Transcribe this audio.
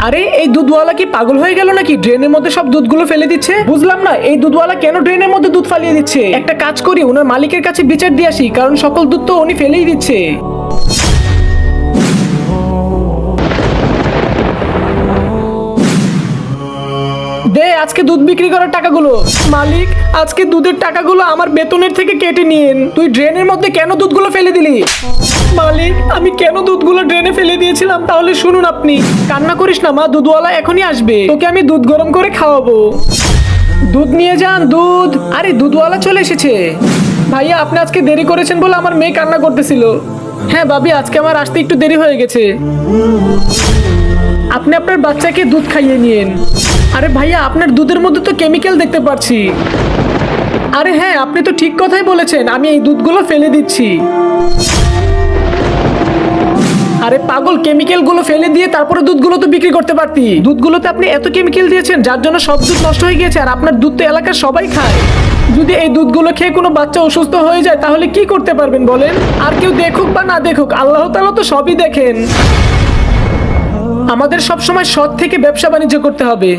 আরে এই দুধওয়ালা কি পাগল হয়ে গেল নাকি? ড্রেনের মধ্যে সব দুধগুলো ফেলে দিচ্ছে। বুঝলাম না এই দুধওয়ালা কেন ড্রেনের মধ্যে দুধ ফালিয়ে দিচ্ছে। একটা কাজ করি, ওনার মালিকের কাছে বিচার দিয়ে আসি, কারণ সকল দুধ তো উনি ফেলেই দিচ্ছে। দে আজকে দুধ বিক্রি করার টাকাগুলো। মালিক, আজকে দুধের টাকাগুলো আমার বেতনের থেকে কেটে নিয়েন। তুই ড্রেনের মধ্যে কেন দুধগুলো ফেলে দিলি? মালিক, আমি কেন দুধগুলো ড্রেনে ফেলে দিয়েছিলাম তাহলে শুনুন আপনি। কান্না করিস না মা, দুধওয়ালা এখনই আসবে, তোকে আমি দুধ গরম করে খাওয়াবো। দুধ নিয়ে যান, দুধ। আরে দুধওয়ালা চলে এসেছে। ভাইয়া, আপনি আজকে দেরি করেছেন বলে আমার মেয়ে কান্না করতেছিল। হ্যাঁ ভাবি, আজকে আমার আসতে একটু দেরি হয়ে গেছে। আপনি আপনার বাচ্চাকে দুধ খাইয়ে নিন। আরে ভাইয়া, আপনার দুধের মধ্যে তো কেমিক্যাল দেখতে পাচ্ছি। আরে হ্যাঁ, আপনি তো ঠিক কথাই বলেছেন, আমি এই দুধগুলো ফেলে দিচ্ছি। আরে পাগল, কেমিক্যাল গুলো ফেলে দিয়ে তারপরে দুধগুলো তো বিক্রি করতে পারতি। দুধগুলোতে আপনি এত কেমিক্যাল দিয়েছেন যার জন্য সব দুধ নষ্ট হয়ে গেছে, আর আপনার দুধ তো এলাকার সবাই খায়। যদি এই দুধগুলো খেয়ে কোনো বাচ্চা অসুস্থ হয়ে যায় তাহলে কি করতে পারবেন বলেন? আর কেউ দেখুক বা না দেখুক, আল্লাহ তাআলা তো সবই দেখেন। আমাদের সব সময় সৎ থেকে ব্যবসা বাণিজ্য করতে হবে।